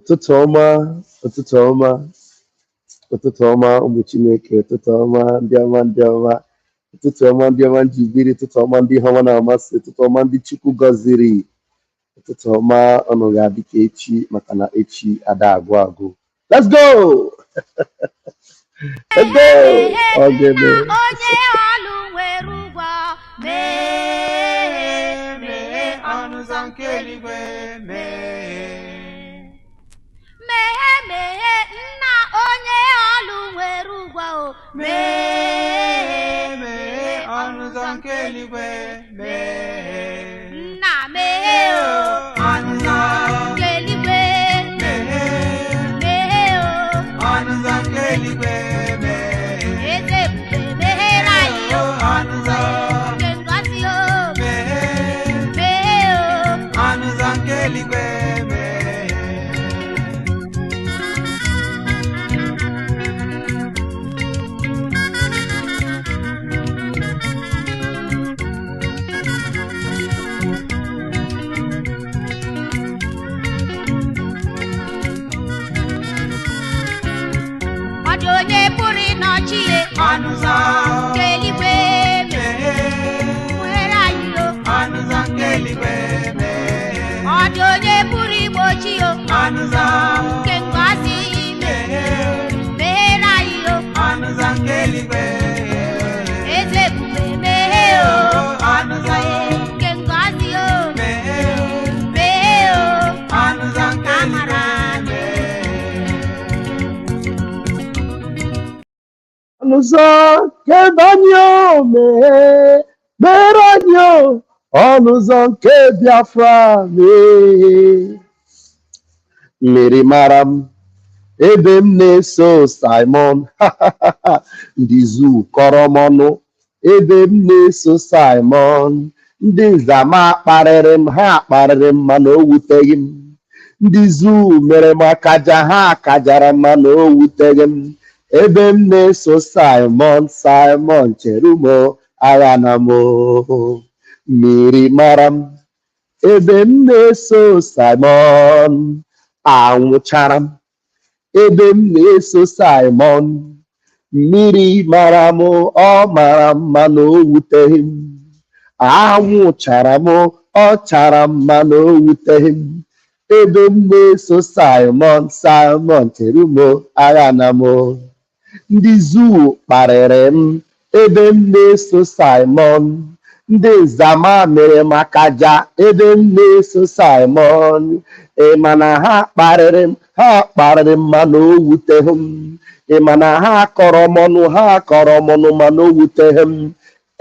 Tutoma, Tutoma, Tutoma, Umuchineke, Tutoma, Diama, Tutoma, Diama, Jibiri, Tutoma, Di Hamana Masi, Tutoma, Di Chuku Gaziri, Tutoma, Onogadi Kechi, Makana Echi, Adagwago. Let's go! Let's go! Okay, Nna man. onye ọlụ nwere ụgwọ meghee ọnụ ụzọ nke eluigwe meghee nna onye ọlụ nwere ụgwọ meghee ọnụ ụzọ nke eluigwe nna meghee ọnụ ụzọ nke eluigwe meghee ọnụ ụzọ nke eluigwe eze ebube meghere anyị ọnụ ụzọ nke ngozi meghee ọnụ ụzọ nke eluigwe ọ dị onye pụrụ ịnọchi ihe ọnụ ụzọ nke eluigwe meghere anyị ọnụ ụzọ nke eluigwe ọ dị onye pụrụ igbochi ọnụ ụzọ nke ngozi meghere anyị ọnụ ụzọ nke eluigwe eze ebube meghee ọnụ ụzọ nke ngozi meghee ọnụ ụzọ nke amara Ọnụzọ nke banyo mere anyị ọnụzọ nke Biafra mmiri mara m ebe m na-eso Simon ndị zuu kọrọ m ọnụ ebe m na-eso Simon ndị nzama kparịrị m ha kparịrị m mana o wuteghị m ndị zuu mere m akaja ha akajara m mana o wuteghị m ebe m na-eso Simon cherumo agha na m mmiri mara m ebe m na-eso Simon anwụchara m ebe m na-eso Simon mmiri mara m ọ mara mma na o wuteghị m anwụchara m ọ chara mma na o wuteghị m ebe m na-eso Simon cherumo agha na m ndị zuu kparịrị m ebe m na-eso Simon ndị nzama mere m akaja ebe m na-eso Simon ịma na ha kparịrị m mana o wuteghị m ịma na ha kọrọ m ọnụ mana o wuteghị m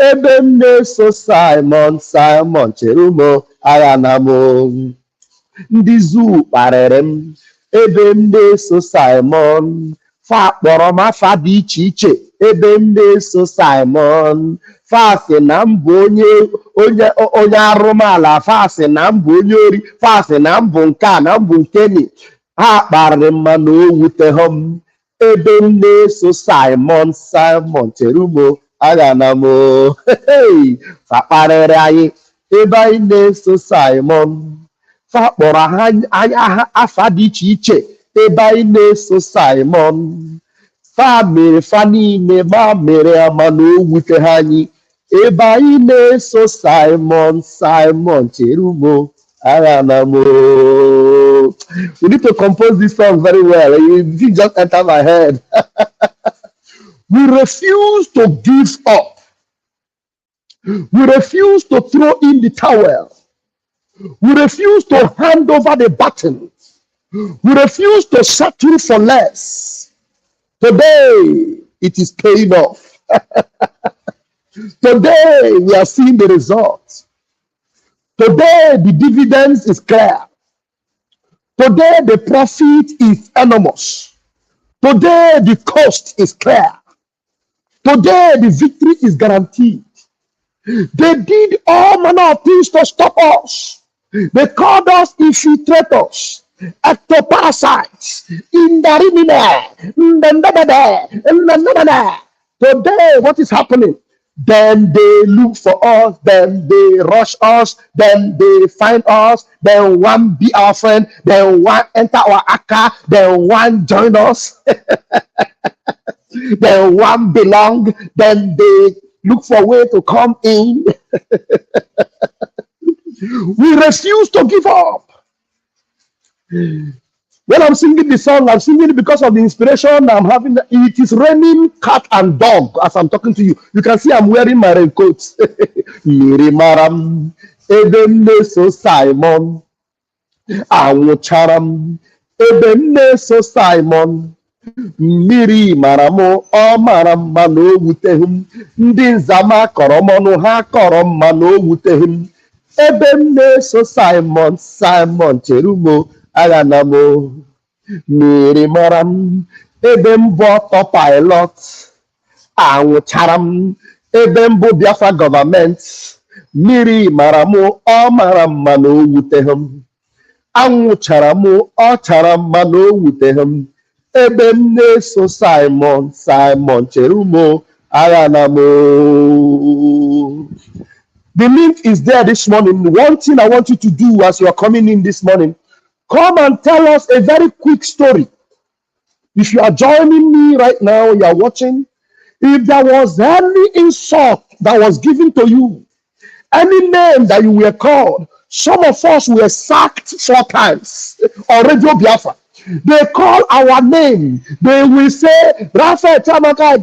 ebe m na-eso Simon cherumo agha na m ndị zuu kparịrị m ebe m na-eso Simon fa kpọrọ m afa dị iche iche ebe m na-eso Simon fa sị na m bụ onye arụmala fa sị na m bụ onye ori fa sị na m bụ nke a na m bụ nke ni ha kparịrị m mana o wuteghị m ebe m na-eso Simon cherumo agha na m fa kparịrị anyị ebe anyị na-eso Simon fa kpọrọ ha afa dị iche iche ebe anyị na-eso Simon fa mere fa niile ma mere ama na o wuteghị anyị ebe anyị na-eso Simon cherumo agha na m we need to compose this song very well. It just enter my head. We refuse to give up. We refuse to throw in the towel. We refuse to hand over the baton. We refuse to settle for less. Today, it is paying off. Today, we are seeing the results. Today, the dividends is clear. Today, the profit is enormous. Today, the cost is clear. Today, the victory is guaranteed. They did all manner of things to stop us. They called us infiltrators, ectoparasites, indarimine. Today, what is happening? Then they look for us, then they rush us, then they find us, then one be our friend, then one enter our aka, then one join us, then one belong, then they look for a way to come in. We refuse to give up. When I'm singing the song, I'm singing it because of the inspiration I'm having. It is raining cat and dog as I'm talking to you. You can see I'm wearing my raincoat. Miri maram, ebenne so Simon, awucharam, ebenne so Simon. Miri maramo, o maram mano wutehum. Ndị nzama kọrọ mọnụ ha kọrọ mmanụ wutehum. Ebenne so Simon, Simon cherumo, aganamo. Miri maram, ebe mbụ ọtọ pilot, anwụchara m, ebe mbụ Biafra gọọmenti, mmiri mara m, ọ mara mma na o wuteghị m, anwụchara m, ọ chara mma na o wuteghị m, ebe m na-eso Simon, Simon chere m, agha na m. The link is there this morning. One thing I want you to do as you are coming in this morning, come and tell us a very quick story. If you are joining me right now, you are watching, if there was any insult that was given to you, any name that you were called, some of us were sacked 4 times on Radio Biafra. They call our name. They will say, Raphael Chamaka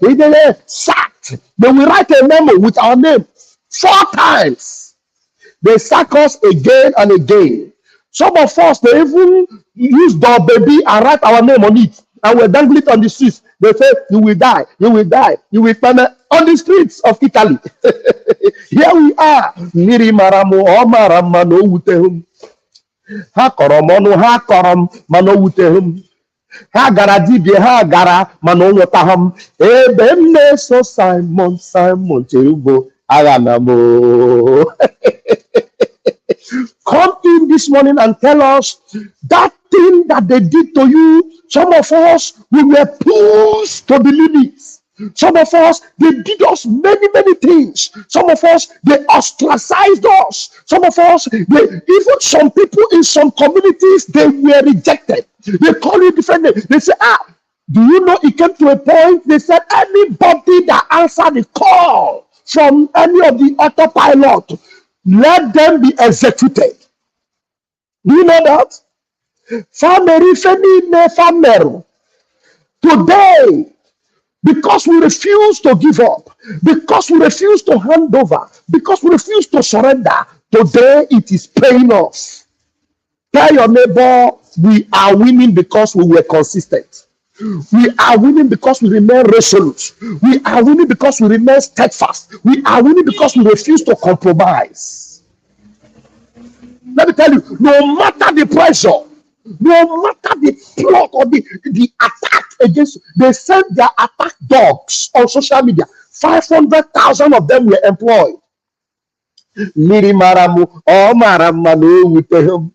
Idele, sacked. They will write a memo with our name 4 times. They sack us again and again. Some of us, they even use the baby and write our name on it. And we dangle it on the streets. They say, you will die, you will die, you will die on the streets of Italy. Here we are. Miri maramu, o marama no wutehum. Ha koromono, ha korom, mano wutehum. Ha gara dibye, ha gara, mano wotaham. Ebenne so Simon, Simon cherubo, aganamo. Come in this morning and tell us that thing that they did to you. Some of us, we were pushed to the limits. Some of us, they did us many, many things. Some of us, they ostracized us. Some of us, even some people in some communities, they were rejected. They call you different names. They say, do you know it came to a point, they said, anybody that answered the call from any of the autopilot, let them be executed. Do you know that? Today, because we refuse to give up, because we refuse to hand over, because we refuse to surrender, today it is paying off. Tell your neighbor, we are winning because we were consistent. We are winning because we remain resolute. We are winning because we remain steadfast. We are winning because we refuse to compromise. Let me tell you, no matter the pressure, no matter the plot or the attack against, they sent their attack dogs on social media. 500,000 of them were employed. Miri maramu, o marama no wutehum.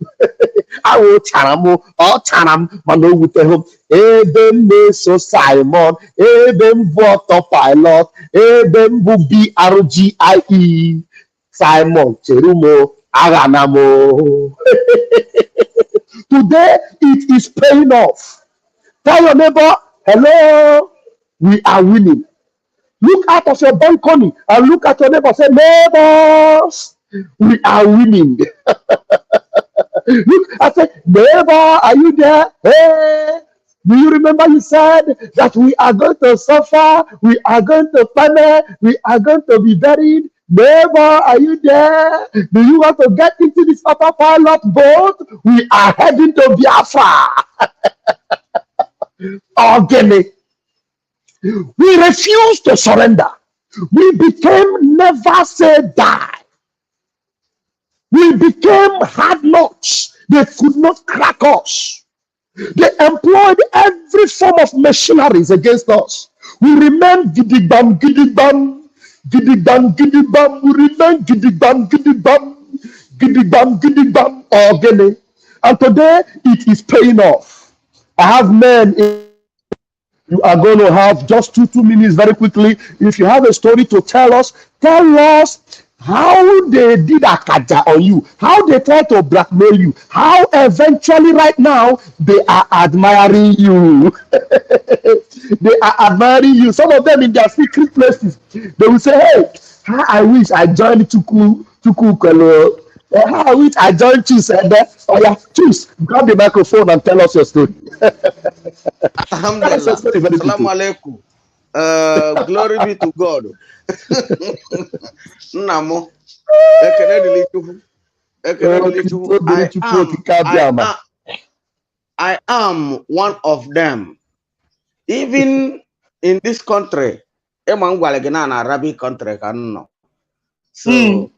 Awo charamu, o charam, mano wutehum. Eben ne so Simon, eben voto pilot, eben bu BRGIE. Simon cherumo, aganamo. Today, it is paying off. Tell your neighbor, hello, we are winning. Look out of your balcony and look at your neighbor. Say, neighbors, we are winning. Look, I say, neighbor, are you there? Hey, do you remember you said that we are going to suffer, we are going to panic, we are going to be buried? Neighbor, are you there? Do you want to get into this autopilot boat? We are heading to Biafra. Organic. We refuse to surrender. We became never say die. We became hard knocks. They could not crack us. They employed every form of machineries against us. We remain gidigam, gidigam. Gidigam, gidigam, we remain gidigam, gidigam, gidigam, gidigam, organic. And today, it is paying off. I have men You are going to have just 2 minutes very quickly. If you have a story to tell us how they did akaja on you, how they tried to blackmail you, how eventually right now they are admiring you. They are admiring you. Some of them in their secret places, they will say, hey, how I wish I joined Tuku Kwelo. How I wish I joined Choose. Oh yeah, Choose. Grab the microphone and tell us your story. Tell us your Alhamdulillah. story very Assalamu quickly. alaikum. Glory be to God. Namo. Ekene dili Chukwu. Ekene dili Chukwu. I am one of them. Even in this country, an Arabic country, so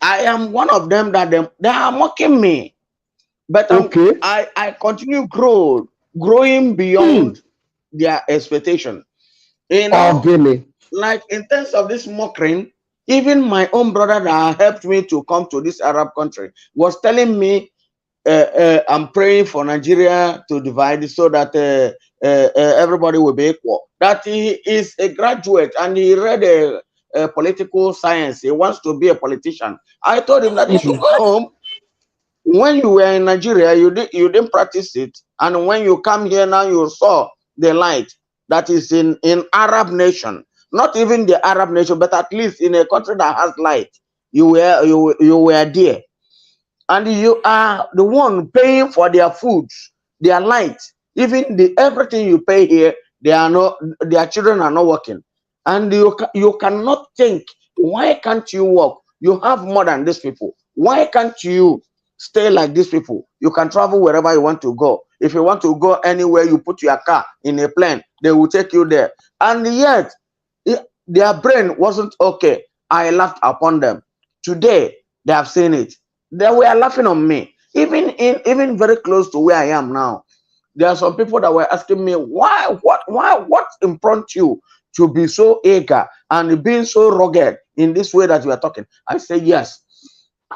I am one of them that they are mocking me. But Okay. I continue growing beyond their expectation. You know, like in terms of this mocking, even my own brother that helped me to come to this Arab country was telling me, I'm praying for Nigeria to divide so that everybody will be equal. That he is a graduate and he read a political science. He wants to be a politician. I told him that he should go home. When you were in Nigeria, you didn't practice it, and when you come here now, you saw the light that is in Arab nation, not even the Arab nation, but at least in a country that has light. You were there, and you are the one paying for their foods, their light, even everything you pay here. Their children are not working, and you cannot think, why can't you work? You have more than these people. Why can't you stay like these people? You can travel wherever you want to go. If you want to go anywhere, you put your car in a plane, they will take you there. And yet their brain wasn't okay. I laughed upon them. Today they have seen it. They were laughing on me. Even very close to where I am now, there are some people that were asking me, what impromptu you to be so eager and being so rugged in this way that you are talking? I say yes.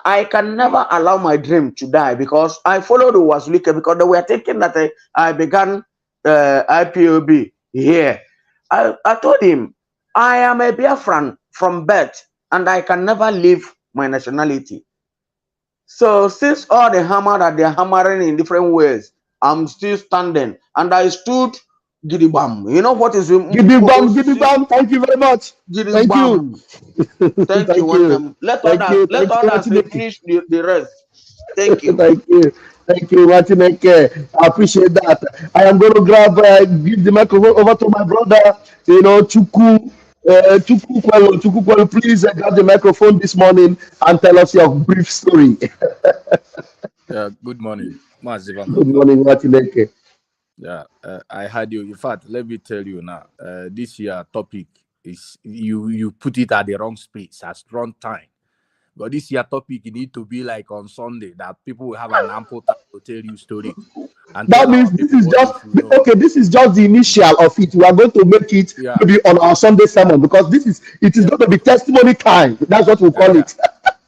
I can never allow my dream to die, because I followed Wazulike, because they were thinking that I began IPOB here. I told him, I am a Biafran from birth, and I can never leave my nationality. So since all the hammer that they're hammering in different ways, I'm still standing, and I stood Gidibam. You know what is Gidibam, thank you very much. Thank you. Thank you. Let others finish the rest. Thank you. Thank you. Thank you, Watineke. I appreciate that. I am going to give the microphone over to my brother, Chuku. Chuku Kwelu, please grab the microphone this morning and tell us your brief story. Yeah, good morning. Good morning, Watineke. Yeah, I heard you. In fact, let me tell you now, this year topic is, you put it at the wrong space, at wrong time. But this year topic, you need to be like on Sunday, that people will have an ample time to tell you story. And that means this is just the initial of it. We are going to make it maybe on our Sunday sermon, because it is going to be testimony time. That's what we call it.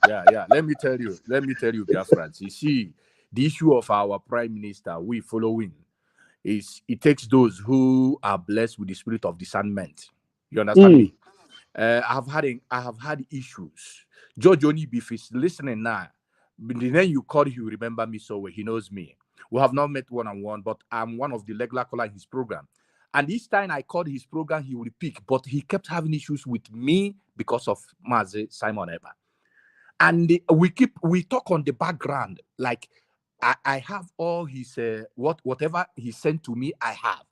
Yeah. Let me tell you, Biafrans. You see, the issue of our prime minister, we following, is it takes those who are blessed with the spirit of discernment. You understand me? I have had issues. George Onib, if he's listening now, the name you called, he will remember me so well. He knows me. We have not met one-on-one, but I'm one of the regular callers in his program. And each time I called his program, he would pick, but he kept having issues with me because of Mazi Simon Eber. And we talk on the background, like I have all his whatever he sent to me, I have.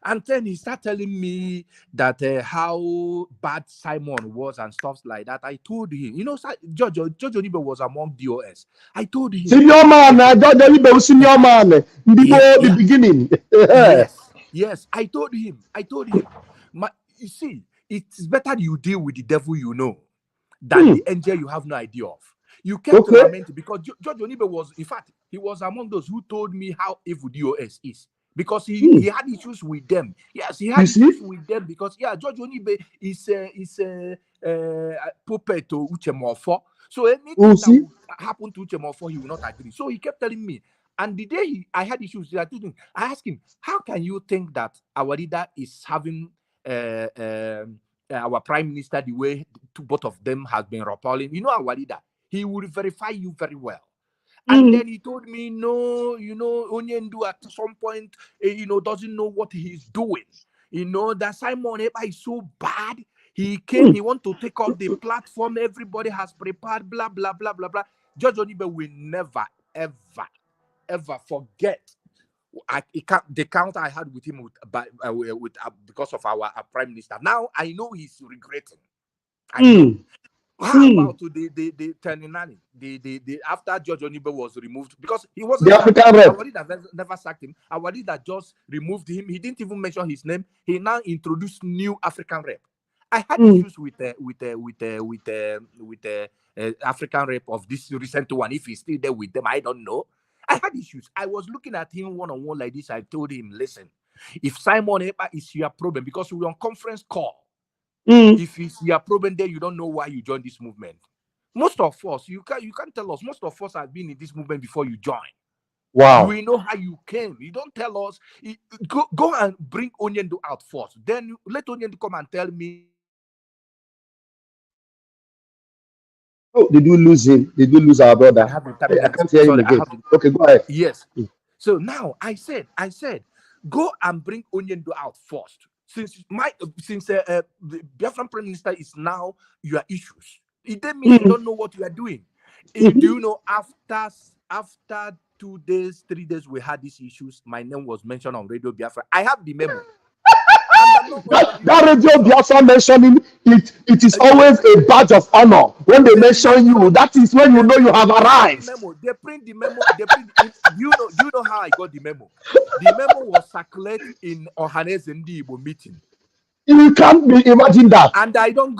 And then he started telling me that how bad Simon was and stuff like that. I told him, George Onibe was among DOS. I told him, senior man, George Onibe was senior man. The beginning. Yes. I told him, you see, it's better you deal with the devil you know than the angel you have no idea of. You kept lamenting, because George Onibe was, in fact, he was among those who told me how evil DOS is. Because he had issues with them. Yes, he had issues with them because George Onibe is a puppet to Uchemofo. So anything that would happen to Uchemofo, he will not agree. So he kept telling me, And the day I had issues, I asked him, how can you think that our leader is having our prime minister the way both of them has been rappelling? You know, our leader, he will verify you very well. And then he told me, no, Onyendu at some point, doesn't know what he's doing. That Simon Ekpa is so bad. He came, he want to take off the platform. Everybody has prepared, blah, blah, blah, blah, blah. George Onibe will never, ever forget the counter I had with him because of our prime minister. Now I know he's regretting. I know. How about the Terninani? The after George Onibe was removed, because he wasn't the African rep. Our leader never sacked him. Our leader just removed him. He didn't even mention his name. He now introduced new African rep. I had issues with African rep of this recent one. If he's still there with them, I don't know. I had issues. I was looking at him one-on-one like this. I told him, listen, if Simon Ekpa is your problem, because we're on conference call, if it's your problem there, you don't know why you joined this movement. Most of us, you can't tell us. Most of us have been in this movement before you join. Wow. We know how you came. You don't tell us. Go and bring Onyendu out first. Then let Onyendu come and tell me. Oh, did we lose him? Did we lose our brother? I can't hear him again. Okay, go ahead. Yes. So now I said, go and bring Onyendu out first. Since the Biafran Prime Minister is now your issues, it then means you don't know what you are doing. Do you know after 2 days, 3 days we had these issues, my name was mentioned on Radio Biafra. I have the memo. That Radio Biafra mentioning it is always a badge of honor when they mention you. That is when you know you have arrived. They print the memo. Do you know how I got the memo? The memo was circulated in Ohanes Ndibo meeting. You can't imagine that. And I do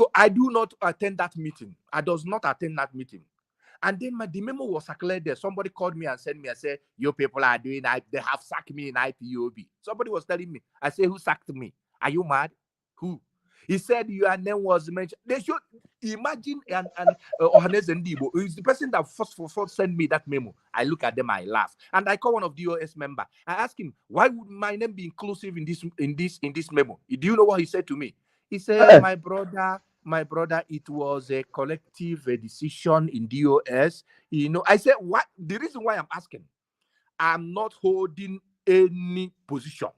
not attend that meeting. I does not attend that meeting. And then the memo was circulated there. Somebody called me and sent me. I said, "Your people are doing. They have sacked me in IPOB." Somebody was telling me. I said, "Who sacked me? Are you mad? Who?" He said your name was mentioned. They should imagine Ohanes Ndibo is the person that first sent me that memo. I look at them, I laugh, and I call one of the OS member. I ask him, "Why would my name be inclusive in this memo?" Do you know what he said to me? He said, "My brother, it was a collective decision in DOS." I said, "What?" The reason why I'm asking, I'm not holding any position.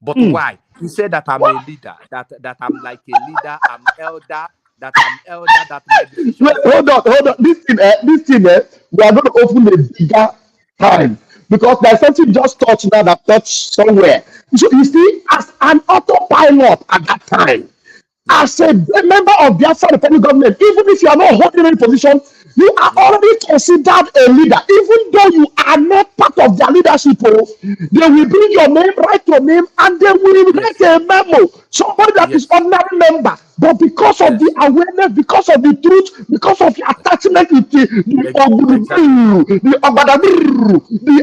But why? He said that I'm a leader, that I'm like a leader, I'm elder, that my decision. Wait, hold on. This thing, we are going to open a bigger time, because there's something just touched now that touched somewhere. So you see, as an autopilot at that time, as a member of Biafra Republic government, even if you are not holding any position, you are already considered a leader, even though you are not part of their leadership. They will bring your name, write your name, and they will make a memo. Somebody that is ordinary member, but because of the awareness, because of the truth, because of your attachment with the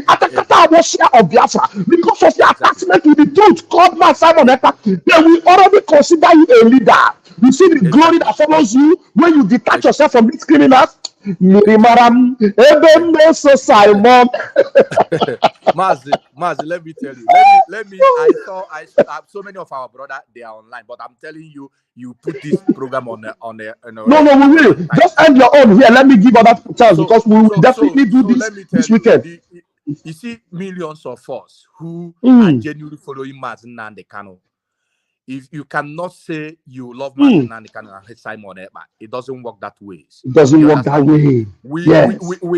Atakata of Biafra, because of your attachment with the truth, called man Simon Ekpa, they will already consider you a leader. You see the glory that follows you when you detach yourself from these criminals. Simon. Mazi, let me tell you. Let me. I saw so many of our brothers, they are online, but I'm telling you, you put this program on No, we will. Just end your own here. Let me give other chance, because we will definitely do this weekend. You see, millions of us who are genuinely following Mazi Nnamdi Kanu. If you cannot say you love Mazi Nnamdi Kanu and hate Simon Ekpa, it doesn't work that way. It doesn't work that way. We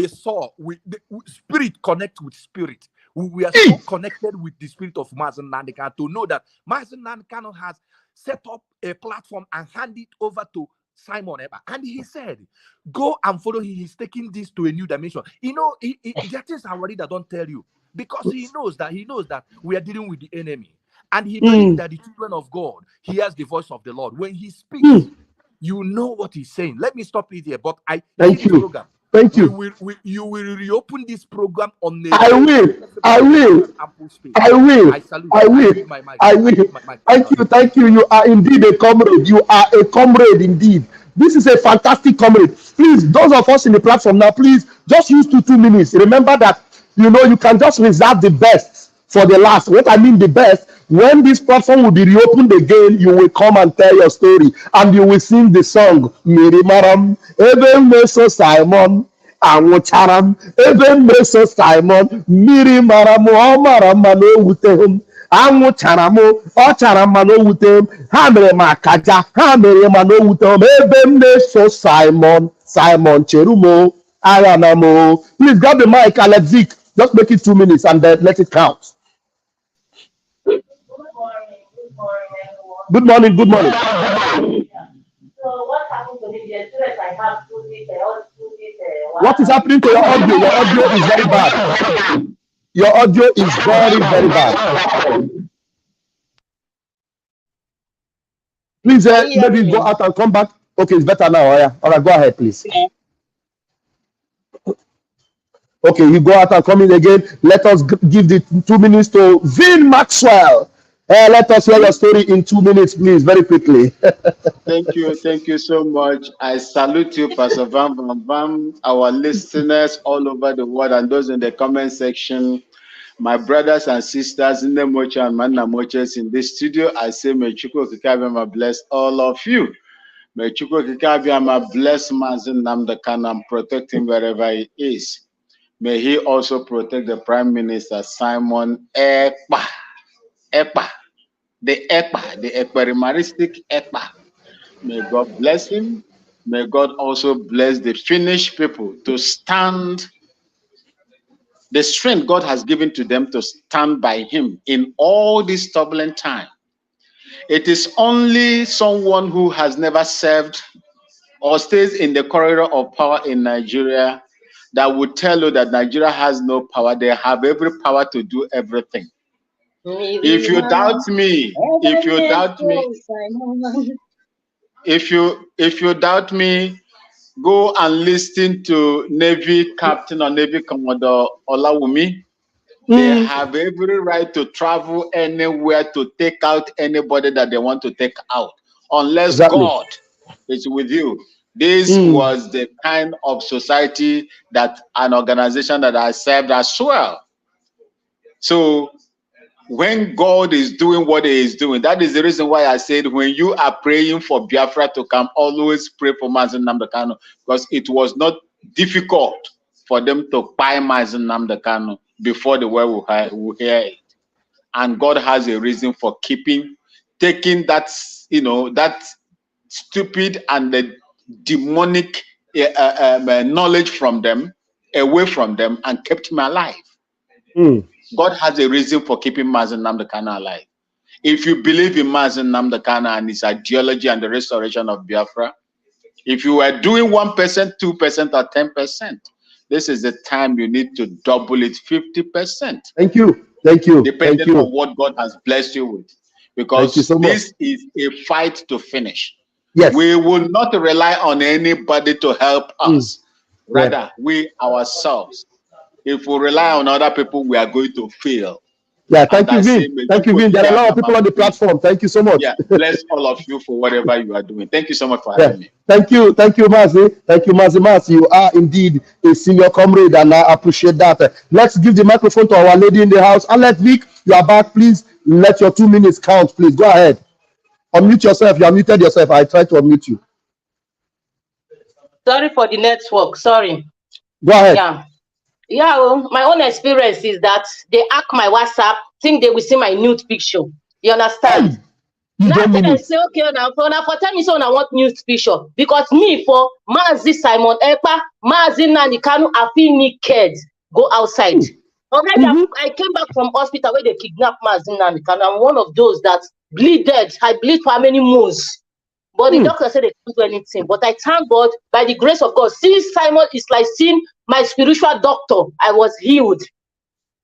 saw the spirit connect with spirit. We are so connected with the spirit of Mazi Nnamdi Kanu to know that Mazi Nnamdi Kanu has set up a platform and handed it over to Simon Ekpa. And he said, go and follow him. He's taking this to a new dimension. There are things already that don't tell you, because he knows that we are dealing with the enemy. And he believes that the children of God hears the voice of the Lord. When he speaks, you know what he's saying. Let me stop it here. But Thank you. You will reopen this program on the. I will. Thank you. You are indeed a comrade. You are a comrade indeed. This is a fantastic comrade. Please, those of us in the platform now, please just use 2 minutes. Remember that You can just reserve the best for the last. What I mean the best, when this platform will be reopened again, you will come and tell your story, and you will sing the song Miri Maram Ebe Meso Simon Anwụcharam Ebe Meso Simon Miri Maram Ọ mara mma na o wute m anwụchara m ọ chara mma na o wute m ha mere m akaja ha mere ma na o wute m ebe m na-eso Simon Cherumo Ayanamo. Please grab the mic, Alex Vic. Just make it 2 minutes and then let it count. Good morning, good morning. So what happened to me? The students I have to this, What is happening to your audio? Your audio is very bad. Your audio is very, very bad. Please, maybe go out and come back. Okay, it's better now. Yeah. All right, go ahead, please. Okay, you go out and come in again. Let us give the 2 minutes to Vin Maxwell. Let us hear your story in 2 minutes, please, very quickly. Thank you so much. I salute you, Pastor Van Van Van, our listeners all over the world, and those in the comment section. My brothers and sisters in the Mocha and Manna Moches in this studio, I say, may Chukwu Kikabiama bless all of you. May Chukwu Kikabiama bless Mazin Namdekan and protect him wherever he is. May he also protect the Prime Minister Simon Ekpa. The Ekperimaristic Ekpa. May God bless him. May God also bless the Finnish people to stand, the strength God has given to them to stand by him in all this turbulent time. It is only someone who has never served or stays in the corridor of power in Nigeria that would tell you that Nigeria has no power. They have every power to do everything. If you doubt me, if you doubt me, go and listen to Navy Captain or Navy Commodore Olawumi. They have every right to travel anywhere to take out anybody that they want to take out, unless God is with you. This was the kind of society that an organization that I served as well. So when God is doing what he is doing, that is the reason why I said when you are praying for Biafra to come, always pray for Mazen Namdekano, because it was not difficult for them to buy Mazen Namdekano before the world will hear it. And God has a reason for taking that, that stupid and the demonic knowledge from them, away from them, and kept him alive. God has a reason for keeping Mazen Namdekano alive. If you believe in Mazen Namdekano and his ideology and the restoration of Biafra, if you are doing 1%, 2%, or 10%, this is the time you need to double it 50%. Thank you. Depending on what God has blessed you with. Because this is a fight to finish. Yes. We will not rely on anybody to help us. Rather, we ourselves. If we rely on other people, we are going to fail. Yeah, thank you, Vin. Thank you, Vin. There are a lot of people on the platform. Thank you so much. Yeah, bless all of you for whatever you are doing. Thank you so much for having me. Thank you, Mazi. Thank you, Mazi. You are indeed a senior comrade, and I appreciate that. Let's give the microphone to our lady in the house. Alex Vic, you are back. Please let your 2 minutes count. Please go ahead. Unmute yourself. You are muted yourself. I tried to unmute you. Sorry for the network. Sorry. Go ahead. Yeah, well, my own experience is that they hack my WhatsApp, think they will see my nude picture. You understand? Now they say, okay, now for tell me so I want nude picture. Because me for Mazi Simon Ekpa, Mazi Nanikanu, I feel naked. Go outside. Already I came back from hospital where they kidnapped Mazi Nanikanu. I'm one of those that bleeded. I bleed for how many months? But the doctor said they can't do anything. But I thank God, by the grace of God, seeing Simon is like seeing my spiritual doctor. I was healed.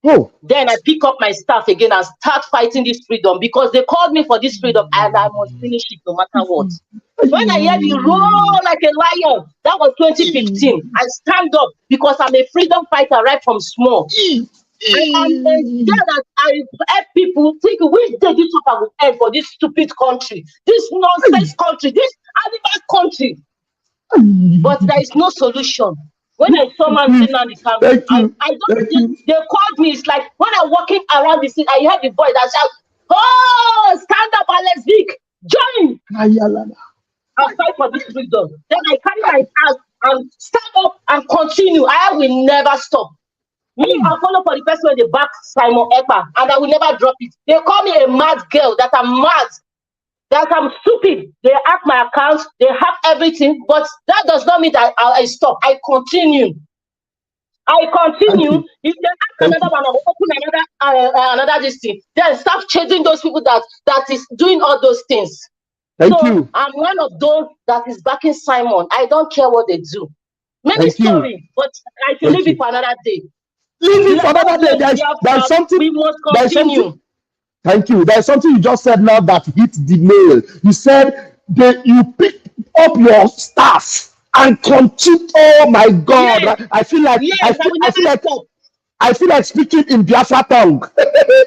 Then I pick up my staff again and start fighting this freedom, because they called me for this freedom and I must finish it no matter what. When I hear the roar like a lion, that was 2015. I stand up because I'm a freedom fighter right from small. And that I help people think which day this I will end for this stupid country, this nonsense country, this animal country. But there is no solution. When I saw man sitting on the camera, I don't. They called me. It's like when I'm walking around the city, I heard the voice that shout, "Oh, stand up, Alex Vic, join! I'll fight for this freedom." Then I carry my ass and stand up and continue. I will never stop. Me, I'll follow for the person when they back Simon Ekpa, and I will never drop it. They call me a mad girl, that I'm mad, that I'm stupid. They hack my account, they hack everything, but that does not mean that I stop. I continue. If they hack another one, I will open another this thing. Then start chasing those people that is doing all those things. So I'm one of those that is backing Simon. I don't care what they do. Many stories, but I can leave it for another day. Leave it for another day. There's something. We must continue. Thank you. There's something you just said now that hit the nail. You said that you pick up your staff and continue. Oh my God! Yes. I feel like I feel like speaking in Biafra tongue.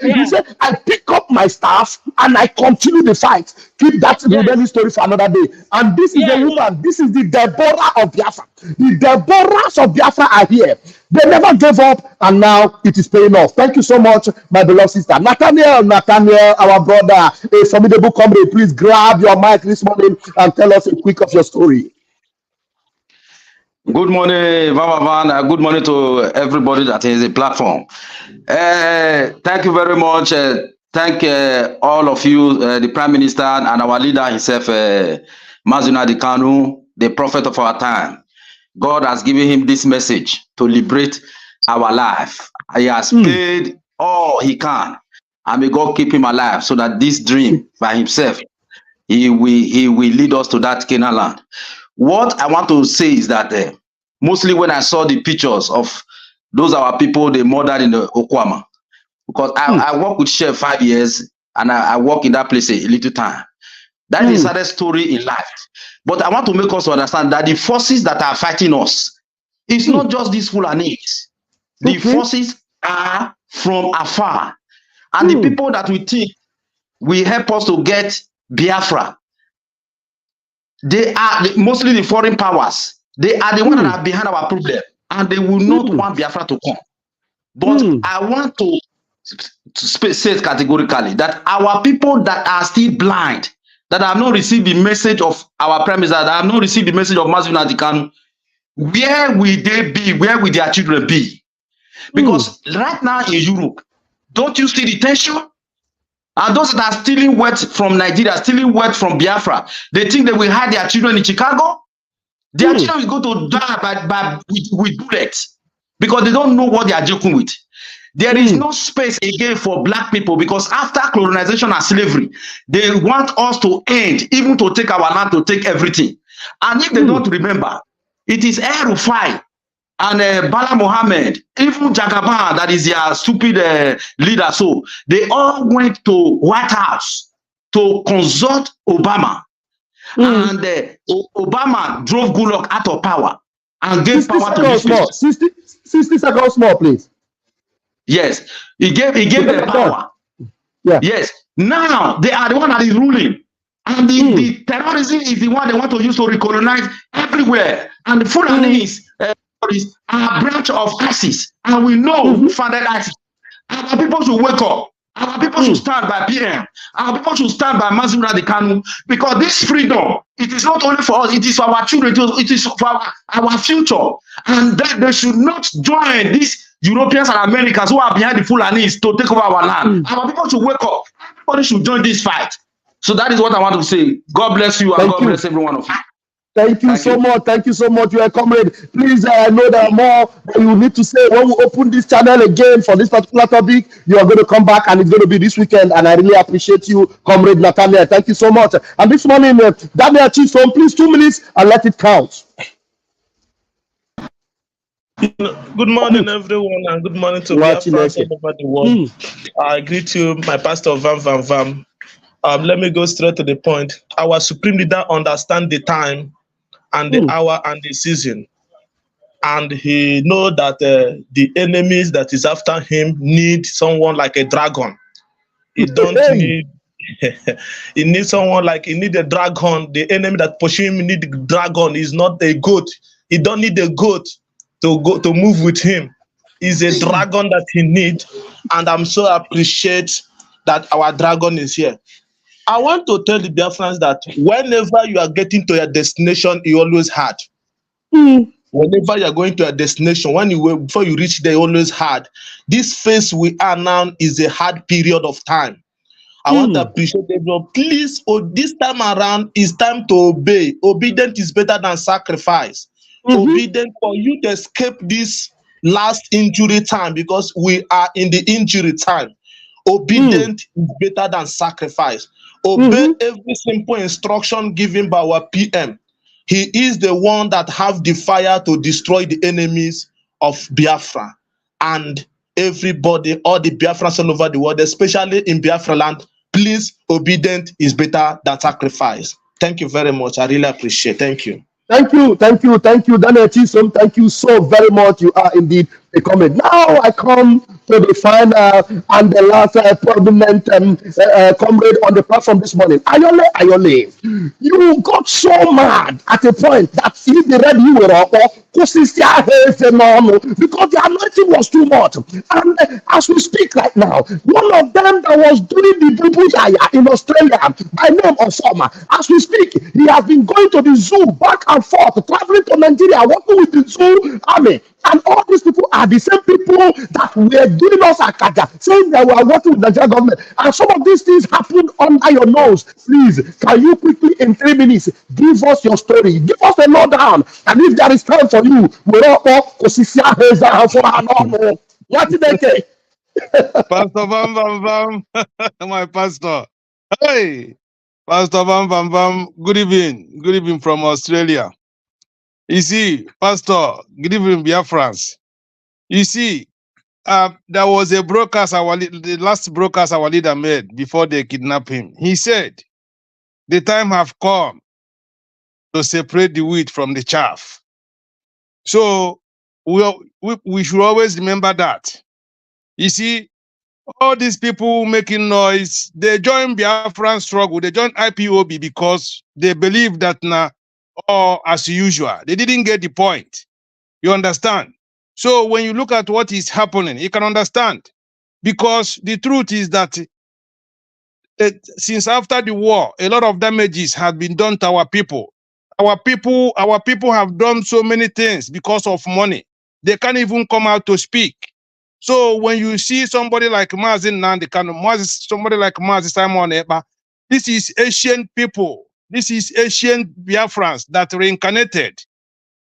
You said, I pick up my staff and I continue the fight. Keep that remaining story for another day. And this is the woman, this is the Deborah of Biafra. The Deborahs of Biafra are here. They never gave up, and now it is paying off. Thank you so much, my beloved sister. Nathaniel, our brother, a formidable comrade, please grab your mic this morning and tell us a quick of your story. Good morning, Van. Good morning to everybody that is the platform. Thank you very much. Thank all of you, the Prime Minister and our leader himself, Mazuna Kanu, the prophet of our time. God has given him this message to liberate our life. He has paid all he can, and may God keep him alive so that this dream by himself, he will lead us to that Canaan land. What I want to say is that mostly when I saw the pictures of those our people they murdered in the Okwama, because I work with Chef 5 years and I work in that place a little time. That is a sad story in life. But I want to make us understand that the forces that are fighting us, it's not just these Fulanis. The forces are from afar. And the people that we think will help us to get Biafra, they are mostly the foreign powers. They are the ones that are behind our problem, and they will not want Biafra to come. But I want to say it categorically that our people that are still blind, that have not received the message of our Prime Minister, that have not received the message of Mazuna Kanu, where will they be? Where will their children be? Because right now in Europe, don't you see the tension? And those that are stealing wealth from Nigeria, stealing wealth from Biafra, they think they will hide their children in Chicago. Their children will go to die with bullets because they don't know what they are joking with. There is no space again for black people because after colonization and slavery, they want us to end, even to take our land, to take everything. And if they don't remember, it is El Rufai and Bala Mohammed, even Jagaban, that is their stupid leader. So they all went to White House to consult Obama. And Obama drove Goodluck out of power and gave power to this people. 60 seconds more, please. Yes, he gave them power. Yes. Now they are the one that is ruling. And the terrorism is the one they want to use to recolonize everywhere. And the Fulanis are a branch of ISIS. And we know who founded ISIS. Our people should wake up. Our people should stand by PM. Our people should stand by Mazuna Kanu, because this freedom, it is not only for us, it is for our children, it is for our future. And that they should not join these Europeans and Americans who are behind the Fulanis to take over our land. Our people should wake up. Everybody should join this fight. So that is what I want to say. God bless you and God bless every one of you. Thank you so much. Thank you so much. You are comrade. Please, I know there are more that you need to say when we open this channel again for this particular topic. You are going to come back, and it's going to be this weekend. And I really appreciate you, comrade Nathaniel. Thank you so much. And this morning, Daniel Chisom, please 2 minutes and let it count. Good morning, everyone, and good morning to Biafrans all over the world. I greet you, my pastor Vam. Let me go straight to the point. Our supreme leader understands the time and the hour and the season, and he knows that the enemies that is after him need someone like a dragon. He don't need. He needs someone like he need a dragon. The enemy that pushing him need a dragon. Is not a goat. He don't need a goat. to move with him. He's a dragon that he needs, and I'm so appreciate that our dragon is here. I want to tell the Biafrans that whenever you are getting to your destination, you always hard. Whenever you are going to a destination, before you reach there, you always hard. This phase we are now is a hard period of time. I want to appreciate everyone. Please, this time around, it's time to obey. Obedience is better than sacrifice. Obedience for you to escape this last injury time, because we are in the injury time. Obedience is better than sacrifice. Obey every simple instruction given by our PM. He is the one that have the fire to destroy the enemies of Biafra. And everybody, all the Biafrans all over the world, especially in Biafra land, please, obedience is better than sacrifice. Thank you very much. I really appreciate it. Thank you. Thank you, Daniel Chisom. Thank you so very much. You are indeed a comment. Now I come to the final and the last prominent comrade on the platform this morning. Ayole, you got so mad at a point that if the red you were up, because the anointing was too much. And as we speak right now, one of them that was doing the Bubu in Australia by name of Soma, as we speak, he has been going to the zoo back and forth, traveling to Nigeria, working with the zoo army. And all these people are the same people that were doing us a kaja, saying that we are working with the Nigerian government. And some of these things happened under your nose. Please, can you quickly, in 3 minutes, give us your story? Give us a lowdown. And if there is time for you, we're all Pastor Bam Bam Bam, my pastor. Hey, Pastor Bam Bam Bam, good evening from Australia. You see, Pastor, good evening, Biafrans. You see, there was a broadcast, the last broadcast our leader made before they kidnapped him. He said, the time have come to separate the wheat from the chaff. So we should always remember that. You see, all these people making noise, they join Biafran struggle, they join IPOB because they believe that now, as usual, they didn't get the point. You understand? So when you look at what is happening, you can understand. Because the truth is that since after the war, a lot of damages have been done to our people. Our people have done so many things because of money. They can't even come out to speak. So when you see somebody like Mazin Nandekano, somebody like Mazin Simon Eba, this is Asian people. This is Asian Biafrans that reincarnated.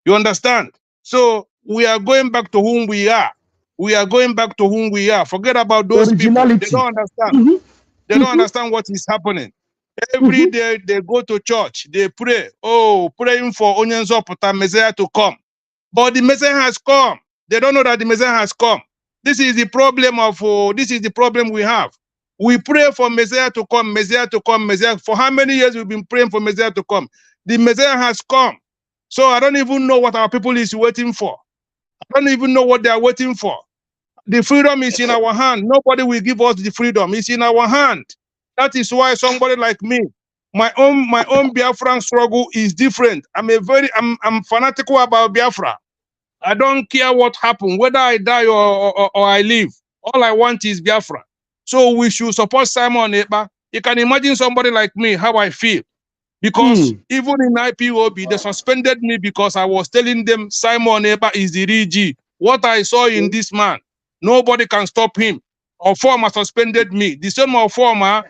You understand? So we are going back to whom we are. We are going back to whom we are. Forget about those people. They don't understand. They don't understand what is happening. Every day they go to church, they pray. Oh, praying for Onyenzopota Messiah to come. But the Messiah has come. They don't know that the Messiah has come. This is the problem we have. We pray for Messiah to come, Messiah to come, Messiah. For how many years we've been praying for Messiah to come? The Messiah has come. So I don't even know what our people is waiting for. I don't even know what they are waiting for. The freedom is in our hand. Nobody will give us the freedom. It's in our hand. That is why somebody like me, my own Biafran struggle is different. I'm fanatical about Biafra. I don't care what happened, whether I die or I live. All I want is Biafra. So we should support Simon Eba. You can imagine somebody like me, how I feel. Because even in IPOB, they suspended me because I was telling them Simon Eba is the real G. What I saw in this man, nobody can stop him. Our former suspended me. The same our former,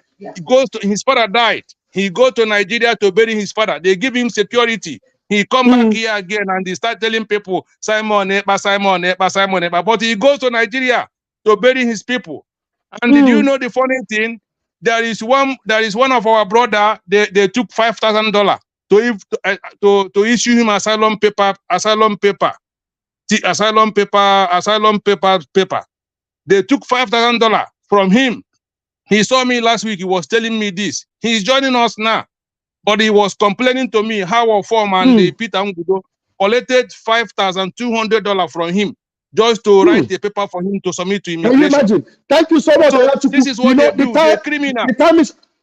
his father died. He go to Nigeria to bury his father. They give him security. He come back here again and they start telling people, Simon Eba, Simon Eba, Simon Eba. But he goes to Nigeria to bury his people. And did you know the funny thing? There is one of our brother, they took $5,000 to issue him asylum paper. They took $5,000 from him. He saw me last week. He was telling me this. He's joining us now. But he was complaining to me how our foreman, the Peter Ngudo, collected $5,200 from him just to write the paper for him to submit to immigration. Can you imagine? Thank you so much. So this is what they do. They're criminal.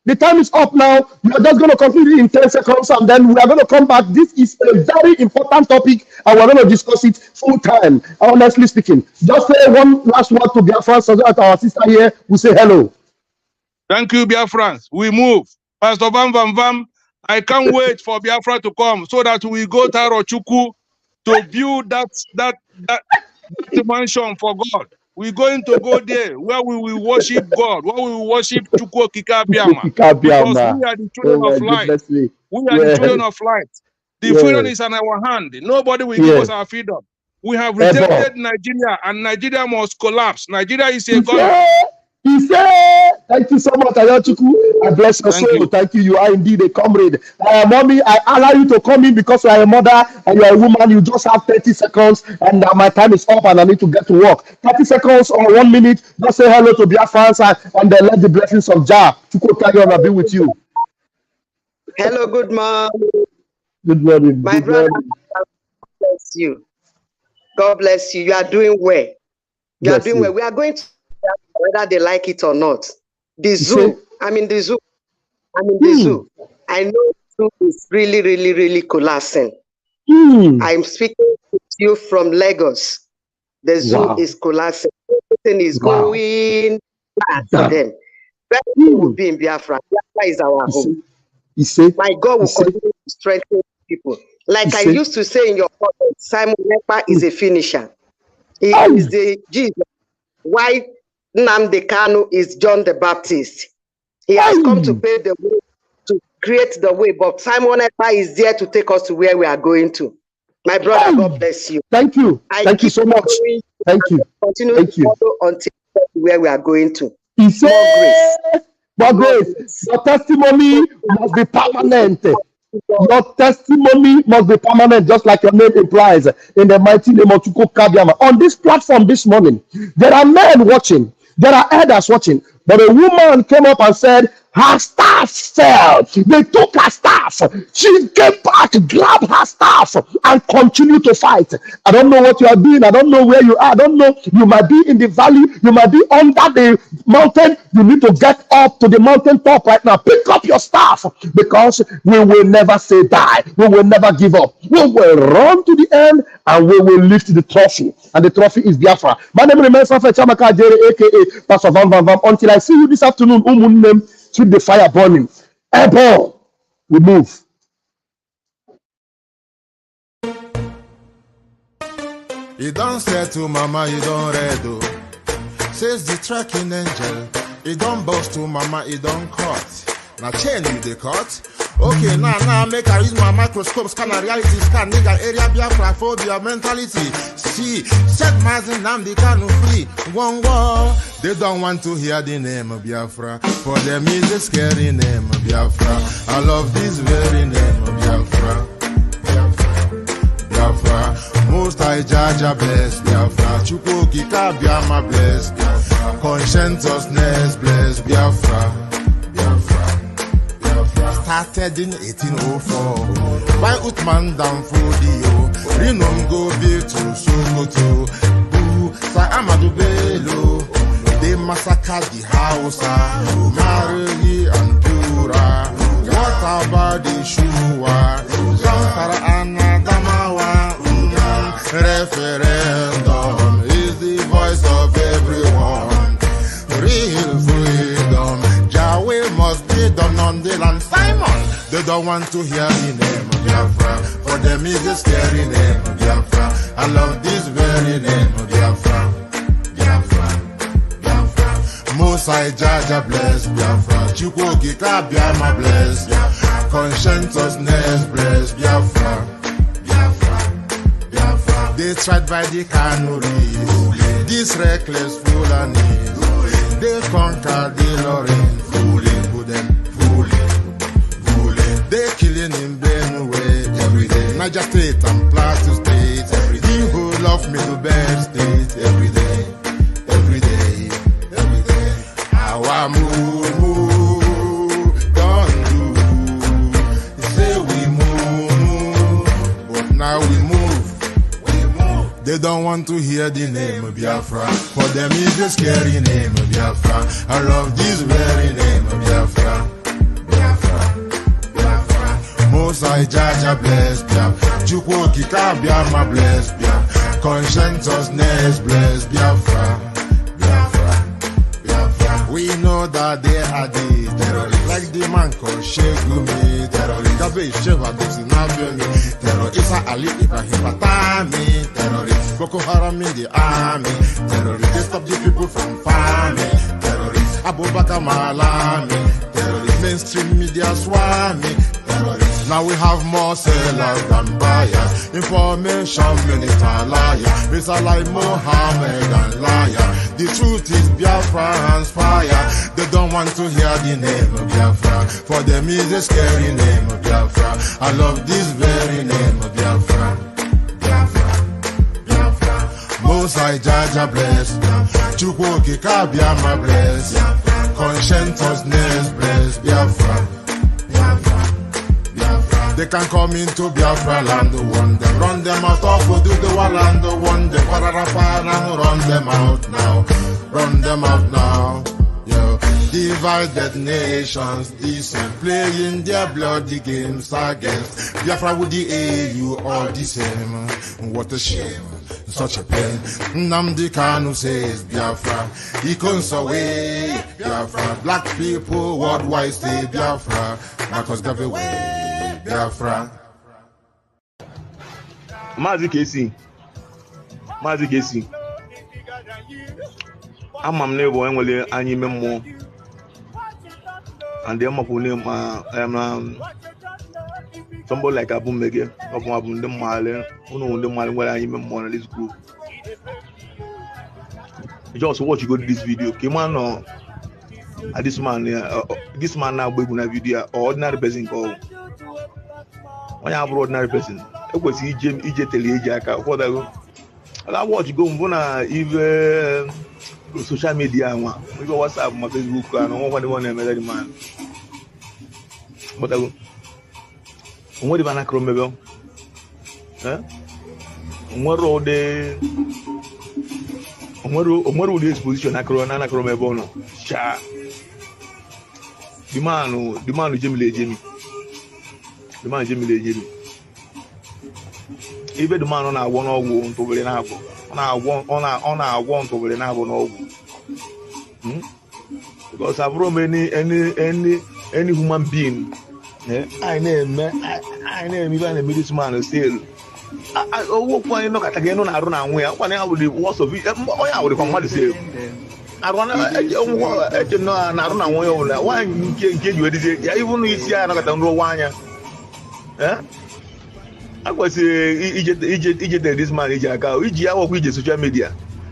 The time is up now. We are just going to conclude in 10 seconds and then we are going to come back. This is a very important topic and we're going to discuss it full time. Honestly speaking, just say one last word to Biafra so that our sister here will say hello. Thank you, Biafra. We move. Pastor Vam, I can't wait for Biafra to come so that we go to Rochukwu to build that mansion for God. We're going to go there where we will worship God, where we will worship Chukwu Kikabiama. Because we are the children of light. We are the children of light. The freedom is in our hand. Nobody will give us our freedom. We have rejected Nigeria, and Nigeria must collapse. Nigeria is a God. Thank you so much, Ideological. I bless your soul. Thank you. You are indeed a comrade. Mommy, I allow you to come in because you are a mother and you are a woman. You just have 30 seconds and my time is up and I need to get to work. 30 seconds or 1 minute. Just say hello to Biafrans and then let the blessings of Jah Chukwu be with you. Hello, good morning. Good morning. My brother, God bless you. God bless you. You are doing well. You are doing well. We are going to whether they like it or not. The zoo. I'm in the zoo. Zoo. I know the zoo is really, really, really collapsing. I'm speaking to you from Lagos. The zoo is collapsing. Everything is going bad for them. Where we will be in Biafra. Biafra is our home. My God will continue to strengthen people. Like I used to say in your comment, Simon Ekpa is a finisher. He is the Jesus. Why Nnamdi Kanu is John the Baptist? He has come to pave the way, to create the way, but Simon Ekpa is there to take us to where we are going to. My brother, God bless you. Thank you. Thank you so much. Thank you. Continue to follow until where we are going to. More grace. Your testimony must be permanent. Your testimony must be permanent, just like your name implies, in the mighty name of Chukwu Kabiama. On this platform this morning, there are men watching, there are elders watching, but a woman came up and said, her staff fell. They took her staff. She came back, grabbed her staff, and continued to fight. I don't know what you are doing. I don't know where you are. I don't know. You might be in the valley. You might be under the mountain. You need to get up to the mountain top right now. Pick up your staff because we will never say die. We will never give up. We will run to the end and we will lift the trophy. And the trophy is Biafra. My name remains Prophet Chamaka Jerry, aka Pastor Van Van Van. Until I see you this afternoon, keep the fire burning. Airborne, we move. You don't say to mama, you don't redo. Says the tracking angel. You don't boast to mama, you don't cut. Now chain you the cut. Okay, now make I use my microscope, scan a reality, scan nigga area Biafra phobia mentality. See, set my Nnamdi Kanu free. One war. They don't want to hear the name of Biafra. For them is a scary name of Biafra. I love this very name of Biafra. Biafra. Most I Jaja bless Biafra. Chukwu Kikabiama bless Biafra. Conscientiousness bless Biafra. Started in 1804 by Uthman Danfodio. Rinom go be to Sokoto. Sa Amadou Bello. They massacred the Hausa, Marili and Pura. What about the Shua? Zamfara and Adamawa. Referendum is the voice of everyone. Real freedom. Yahweh must be done on the land. Simon, they don't want to hear the name of Biafra. For them is a scary name of Biafra. I love this very name of Biafra. Most I Jaja bless Biafra. Chukwu Kikabiama bless Biafra. Conscientiousness bless Biafra. They tried by the canories. This reckless Fulanis. They conquered the Lorraine. They killing in Benue every day. Niger State and Plateau State every day. The whole of Middle State every day. Our move, don't do. Say we move, but now we move. They don't want to hear the name of Biafra. For them is the scary name of Biafra. I love this very name of Biafra. Most I Jaja bless Biafra. Chukwu Okike Abiama bless Biafra. Conscientiousness bless Biafra. We know that they are the terrorists, like the man called Shegumi, terrorist. Gabe Sheva Dexinabemi, terrorist. Isa Ali Ibrahim Patami, terrorist. Boko Haram in the army, terrorist. They stop the people from farming, terrorist. Abu Bakar Malami, terrorist. Mainstream media swami, terrorist. Now we have more sellers than buyers. Information minister liar. Mr. like Mohammed and liar. The truth is Biafra hands fire. They don't want to hear the name of Biafra. For them is a scary name of Biafra. I love this very name of Biafra. Biafra, Biafra. Most I Jaja bless. Chukwu Okike Abiama bless. Conscientiousness bless Biafra. They can come into Biafra land, run them out of Oduduwa land, run them out now, run them out now. Yo, divided nations, decent, playing their bloody games against Biafra with the AU, all the same. What a shame, such a pain. Nnamdi Kanu says Biafra, he comes away, Biafra. Black people worldwide say Biafra, Marcus gave away. Biafra. Mazi Kesi. Ama m na-ebo enwere anyị ime mmụọ. And the amapu name somebody like Abu Mege of Abu the Male, who know the Male where I am more in this group. Just watch you go to this video. Came on this man now we gonna video or ordinary person call. When I have ordinary person, it was EJ Teleja. What I watch go if social media, we go WhatsApp, my Facebook, and all one man. But I what if I not remember? What road the the exposition? I can't remember. Sha. The man who Jimmy. The man Jimmy. Even the man on our one or one to very now. On our one to very now. Because I've run any human being. I name even a middleman still. I walk one look at again on our run away. One hour with the worst of it. I would come to say. I run a why you can't get you even if you are not a wine. I was Egypt this man, Ijaka, which I work with the social media.